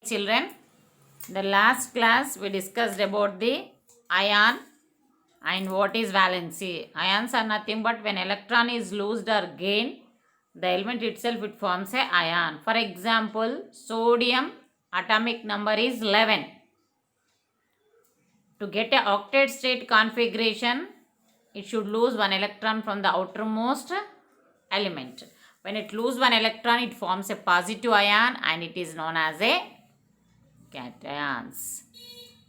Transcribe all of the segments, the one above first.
children, the last class we discussed about the ion and what is valency. Ions are nothing but when electron is loosed or gained, the element itself it forms a ion. For example, sodium atomic number is 11. To get a octet state configuration, it should lose one electron from the outermost element. When it loses one electron, it forms a positive ion and it is known as a cations.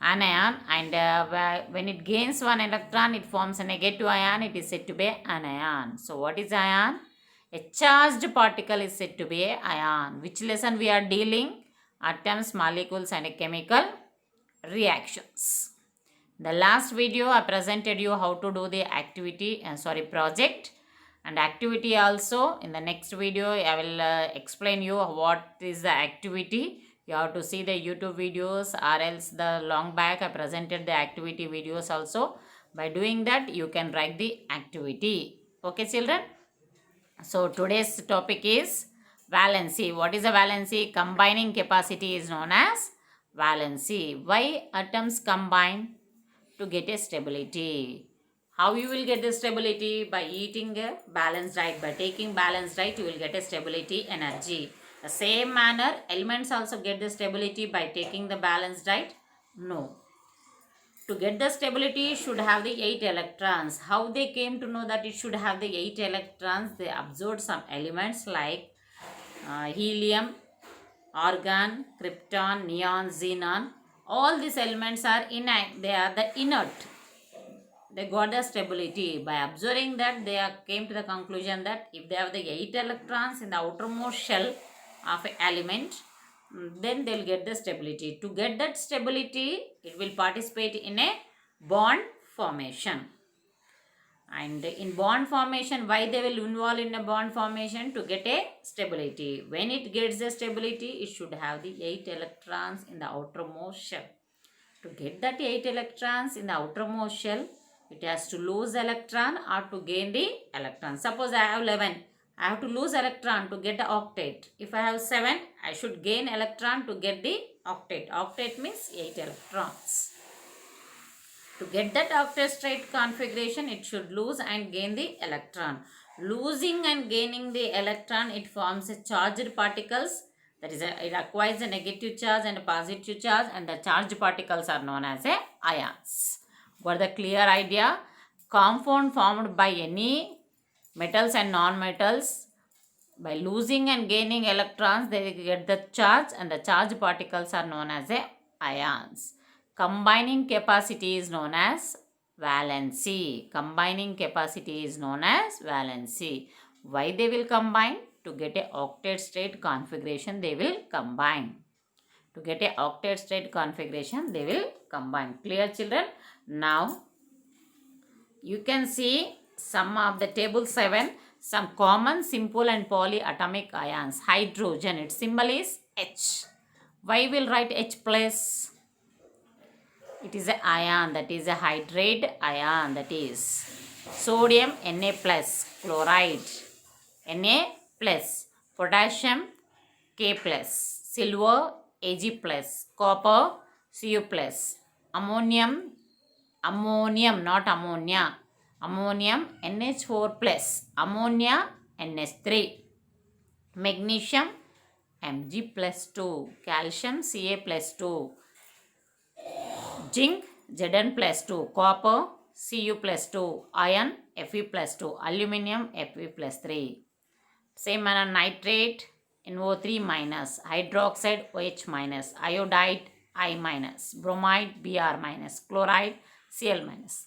Anion, and when it gains one electron, it forms a negative ion. It is said to be an anion. So what is ion? A charged particle is said to be a ion. Which lesson we are dealing? Atoms, molecules and chemical reactions. The last video I presented you how to do the project and activity also. In the next video I will explain you what is the activity. You have to see the YouTube videos, or else the long back I presented the activity videos also. By doing that you can write the activity. Okay children. So today's topic is valency. What is a valency? Combining capacity is known as valency. Why atoms combine? To get a stability. How you will get the stability? By eating a balanced diet. By taking balanced diet, you will get a stability energy. The same manner, elements also get the stability by taking the balanced diet? No. To get the stability, should have the 8 electrons. How they came to know that it should have the 8 electrons? They observed some elements like helium, argon, krypton, neon, xenon. All these elements are they are the inert. They got the stability. By observing that, they came to the conclusion that if they have the 8 electrons in the outermost shell of an element, then they will get the stability. To get that stability, it will participate in a bond formation. And in bond formation, why they will involve in a bond formation? To get a stability. When it gets the stability, it should have the 8 electrons in the outermost shell. To get that 8 electrons in the outermost shell, it has to lose electron or to gain the electron. Suppose I have 11. I have to lose electron to get the octet. If I have 7, I should gain electron to get the octet. Octet means 8 electrons. To get that octet state configuration, it should lose and gain the electron. Losing and gaining the electron, it forms a charged particles. That is, it acquires a negative charge and a positive charge, and the charged particles are known as a ions. Got the clear idea? Compound formed by any metals and non-metals, by losing and gaining electrons, they get the charge, and the charged particles are known as a ions. Combining capacity is known as valency. Combining capacity is known as valency. Why they will combine? To get a octet state configuration, they will combine. To get a octet state configuration, they will combine. Clear children? Now, you can see some of the table 7, some common simple and polyatomic ions. Hydrogen, its symbol is H. Why will write H plus? It is an ion, that is a hydrate ion, that is sodium Na plus, chloride Na plus, potassium K plus, silver Ag plus, copper Cu plus, ammonium not ammonia, ammonium NH4 plus, ammonia NH3, magnesium Mg plus 2, calcium Ca plus 2, zinc Zn plus 2, copper Cu plus 2, iron Fe plus 2, aluminium Fe plus 3. Same manner, nitrate NO3 minus, hydroxide OH minus, iodide I minus, bromide Br minus, chloride Cl minus.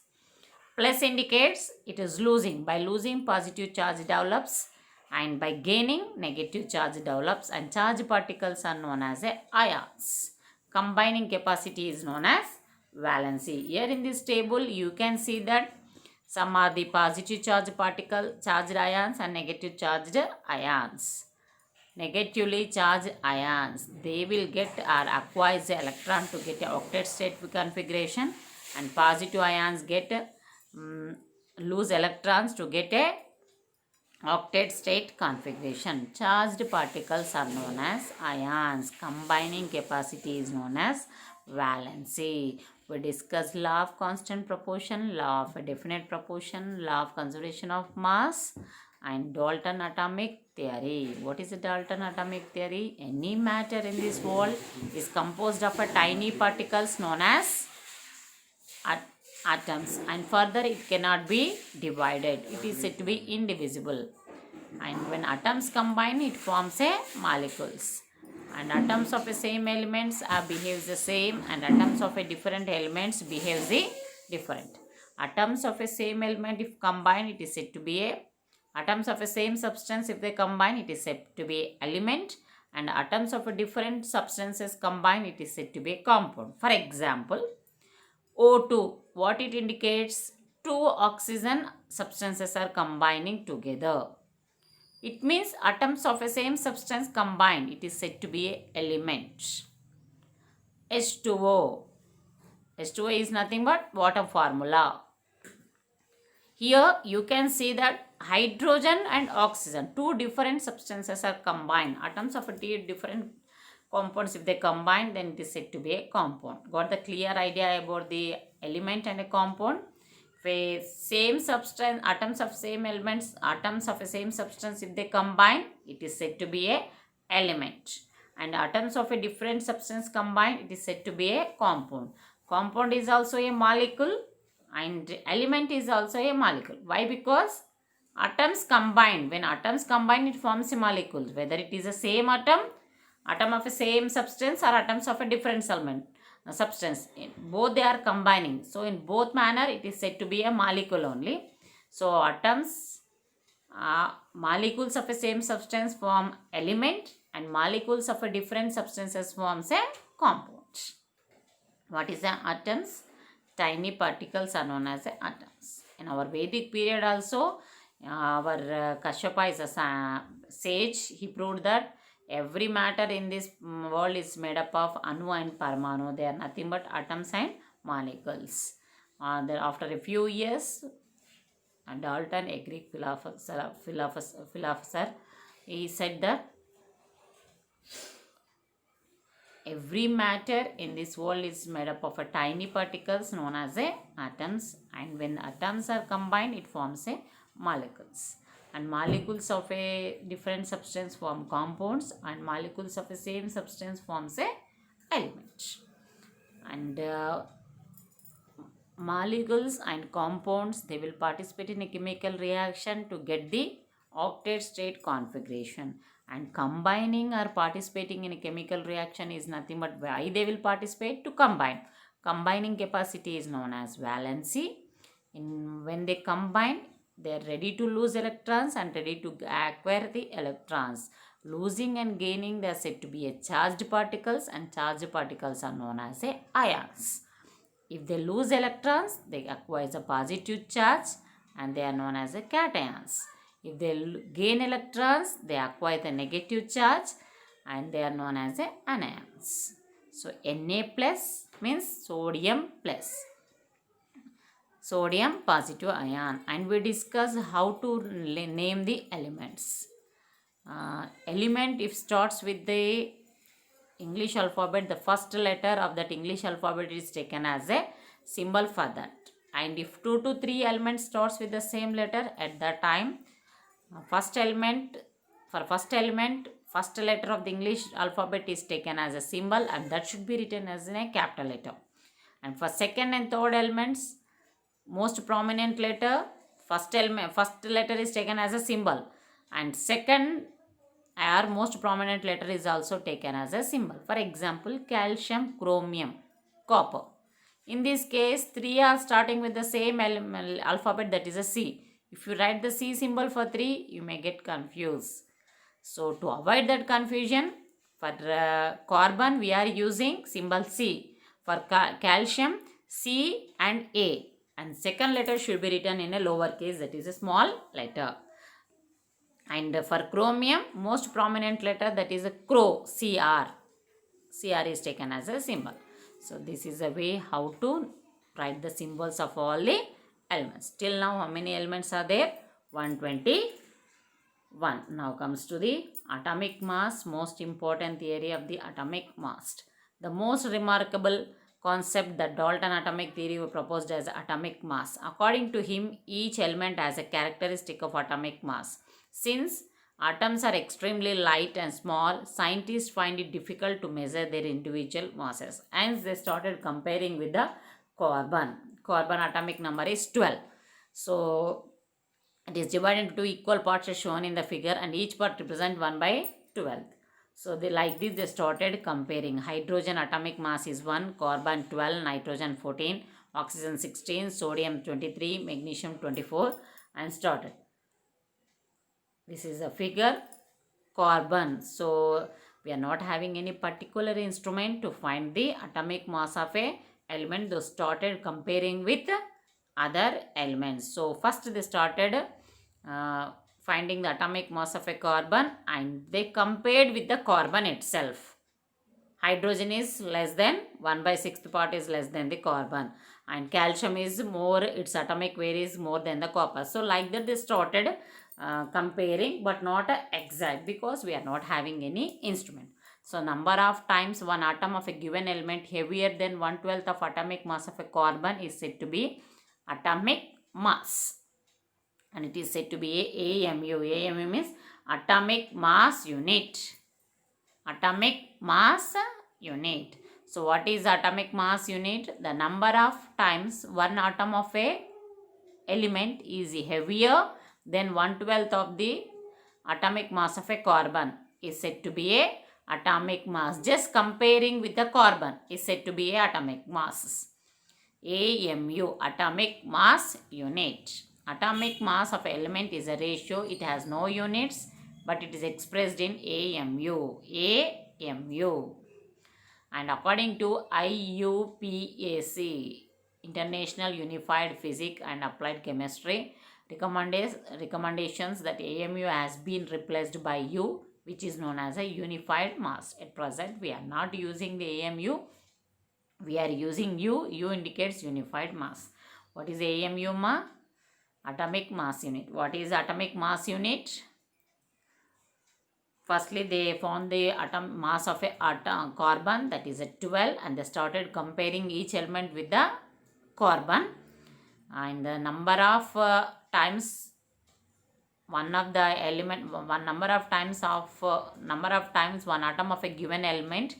Plus indicates it is losing. By losing, positive charge develops, and by gaining, negative charge develops, and charge particles are known as ions. Combining capacity is known as valency. Here in this table, you can see that some are the positive charge particle, charged ions, and negative charged ions. Negatively charged ions, they will get or acquire the electron to get a octet state configuration, and positive ions get lose electrons to get a Octet state configuration. Charged particles are known as ions. Combining capacity is known as valency. We discussed law of constant proportion, law of a definite proportion, law of conservation of mass, and Dalton atomic theory. What is the Dalton atomic theory? Any matter in this world is composed of a tiny particles known as atoms, and further it cannot be divided. It is said to be indivisible. And when atoms combine, it forms a molecules. And atoms of the same elements behaves the same, and atoms of a different elements behaves the different. Atoms of a same element, if combined, it is said to be a atoms of a same substance, if they combine, it is said to be element. And atoms of a different substances combined, it is said to be a compound. For example, O2, what it indicates? Two oxygen substances are combining together. It means atoms of a same substance combined. It is said to be an element. H2O. H2O is nothing but water formula. Here you can see that hydrogen and oxygen, two different substances are combined. Atoms of a different compounds, if they combine, then it is said to be a compound. Got the clear idea about the element and a compound? If a same substance, atoms of same elements, atoms of a same substance, if they combine, it is said to be a element. And atoms of a different substance combine, it is said to be a compound. Compound is also a molecule, and element is also a molecule. Why? Because atoms combine. When atoms combine, it forms a molecule. Whether it is the same atom of a same substance, or atoms of a different substance, both they are combining. So in both manner, it is said to be a molecule only. So atoms, molecules of a same substance form element, and molecules of a different substances forms a compound. What is the atoms? Tiny particles are known as atoms. In our Vedic period also, our Kashyapa is a sage. He proved that every matter in this world is made up of Anu and Parmanu. They are nothing but atoms and molecules. Then after a few years, Dalton, a Greek philosopher, he said that every matter in this world is made up of a tiny particles known as atoms, and when atoms are combined, it forms a molecules. And molecules of a different substance form compounds, and molecules of the same substance forms a element. And molecules and compounds, they will participate in a chemical reaction to get the octet state configuration. And combining or participating in a chemical reaction is nothing but why they will participate? To combine. Combining capacity is known as valency. When they combine, they are ready to lose electrons and ready to acquire the electrons. Losing and gaining, they are said to be a charged particles, and charged particles are known as ions. If they lose electrons, they acquire a positive charge, and they are known as cations. If they gain electrons, they acquire the negative charge, and they are known as anions. So Na plus means sodium plus. Sodium positive ion. And we discuss how to name the elements. Element, if starts with the English alphabet, the first letter of that English alphabet is taken as a symbol for that. And if 2 to 3 elements starts with the same letter, at that time, first letter of the English alphabet is taken as a symbol, and that should be written as in a capital letter. And for second and third elements, most prominent letter, first letter is taken as a symbol, and second or most prominent letter is also taken as a symbol. For example, calcium, chromium, copper. In this case, 3 are starting with the same alphabet, that is a C. If you write the C symbol for 3, you may get confused. So to avoid that confusion, for carbon we are using symbol C. For calcium, C and A. And second letter should be written in a lower case, that is a small letter. And for chromium, most prominent letter, that is a CR. CR is taken as a symbol. So this is a way how to write the symbols of all the elements. Till now, how many elements are there? 120 1. Now comes to the atomic mass, most important theory of the atomic mass. The most remarkable concept that Dalton atomic theory proposed as atomic mass. According to him, each element has a characteristic of atomic mass. Since atoms are extremely light and small, scientists find it difficult to measure their individual masses. Hence, they started comparing with the carbon. Carbon atomic number is 12. So, it is divided into two equal parts as shown in the figure, and each part represents 1 by 12. So they like this, they started comparing. Hydrogen atomic mass is 1, carbon 12, nitrogen 14, oxygen 16, sodium 23, magnesium 24, and started. This is a figure carbon. So we are not having any particular instrument to find the atomic mass of a element. They started comparing with other elements. So first they started finding the atomic mass of a carbon, and they compared with the carbon itself. Hydrogen is less than 1 by 6th part is less than the carbon, and calcium is more, its atomic weight is more than the copper. So like that they started comparing, but not exact, because we are not having any instrument. So number of times one atom of a given element heavier than 1/12 of atomic mass of a carbon is said to be atomic mass, and it is said to be AMU. AMU means atomic mass unit. Atomic mass unit. So what is atomic mass unit? The number of times one atom of a element is heavier than 1/12 of the atomic mass of a carbon is said to be a atomic mass. Just comparing with the carbon is said to be a atomic mass. AMU, atomic mass unit. Atomic mass of element is a ratio. It has no units, but it is expressed in AMU. AMU. And according to IUPAC, International Unified Physics and Applied Chemistry, recommendations that AMU has been replaced by U, which is known as a unified mass. At present, we are not using the AMU. We are using U. U indicates unified mass. What is AMU ma? Atomic mass unit. What is atomic mass unit? Firstly, they found the atom mass of a carbon, that is a 12, and they started comparing each element with the carbon, and the number of times one of the element, one number of times one atom of a given element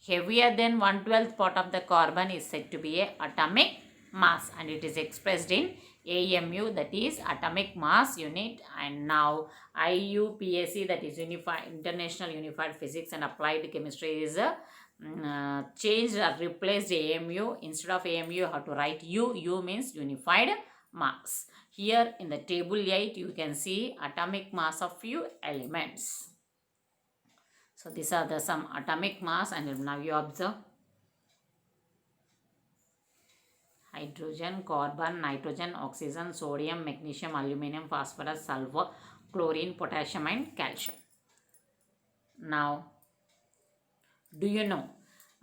heavier than 1/12 part of the carbon is said to be a atomic mass, and it is expressed in AMU, that is atomic mass unit. And now IUPAC, that is International Unified Physics and Applied Chemistry, is changed or replaced AMU. Instead of AMU, you have to write U. U means unified mass. Here in the table 8, you can see atomic mass of few elements. So these are the some atomic mass, and now you observe hydrogen, carbon, nitrogen, oxygen, sodium, magnesium, aluminum, phosphorus, sulfur, chlorine, potassium, and calcium. Now, do you know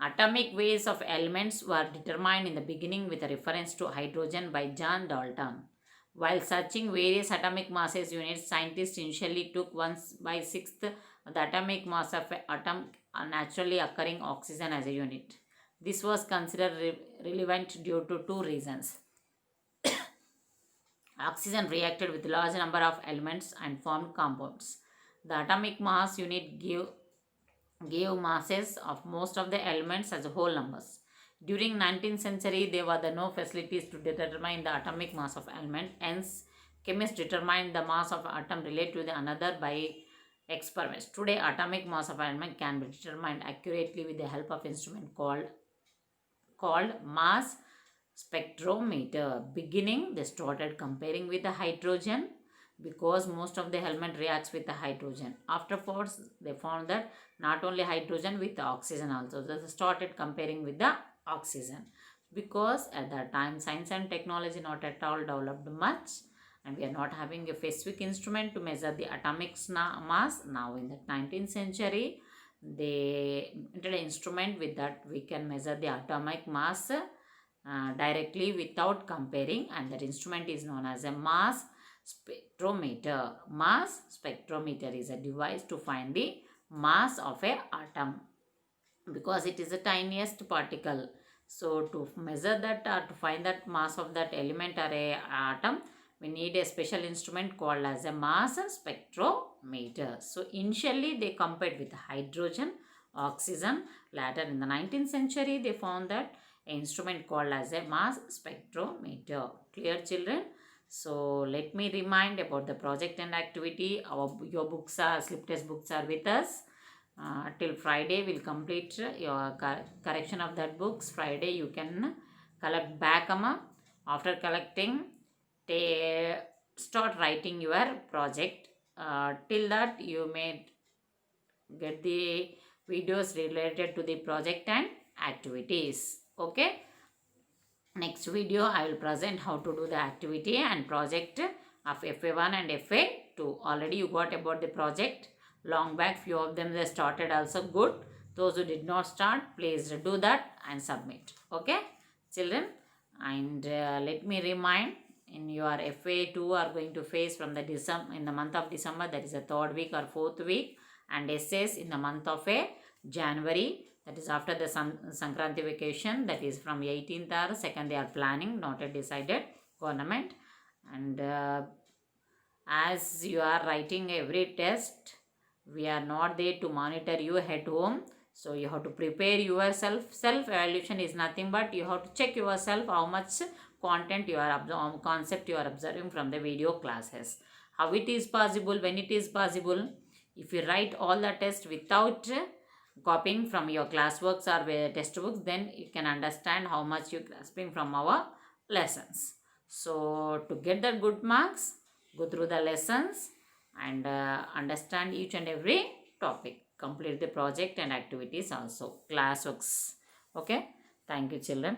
atomic weights of elements were determined in the beginning with a reference to hydrogen by John Dalton. While searching various atomic masses units, scientists initially took 1/6 the atomic mass of an atom naturally occurring oxygen as a unit. This was considered relevant due to two reasons. Oxygen reacted with large number of elements and formed compounds. The atomic mass unit gave masses of most of the elements as whole numbers. During 19th century, there were no facilities to determine the atomic mass of element. Hence, chemists determined the mass of atom related to the another by experiments. Today, atomic mass of element can be determined accurately with the help of instrument called mass spectrometer. Beginning, they started comparing with the hydrogen, because most of the element reacts with the hydrogen. Afterwards, they found that not only hydrogen, with the oxygen also. They started comparing with the oxygen, because at that time science and technology not at all developed much, and we are not having a specific instrument to measure the atomic mass. Now in the 19th century, they invented an instrument with that we can measure the atomic mass directly without comparing, and that instrument is known as a mass spectrometer. Mass spectrometer is a device to find the mass of a atom because it is the tiniest particle. So to measure that or to find that mass of that element or a atom, we need a special instrument called as a mass spectrometer. So initially they compared with hydrogen, oxygen. Later in the 19th century they found that an instrument called as a mass spectrometer. Clear, children? So let me remind about the project and activity. Your books are slip test books are with us. Till Friday we'll complete your correction of that books. Friday you can collect back, amma. After collecting, start writing your project. Till that you may get the videos related to the project and activities. Okay. Next video I will present how to do the activity and project of FA1 and FA2. Already you got about the project long back. Few of them they started also good. Those who did not start, please do that and submit. Okay, children. And let me remind, in your FA2 are going to face from the in the month of December, that is the 3rd week or 4th week, and essays in the month of January, that is after the Sankranti vacation, that is from 18th or 2nd they are planning, not yet decided, government. And as you are writing every test, we are not there to monitor you at home. So you have to prepare yourself. Self-evaluation is nothing but you have to check yourself how much content you are concept you are observing from the video classes. How it is possible, when it is possible, if you write all the tests without copying from your classworks or textbooks, then you can understand how much you grasping from our lessons. So to get the good marks, go through the lessons and understand each and every topic. Complete the project and activities also, classworks. Okay, thank you, children.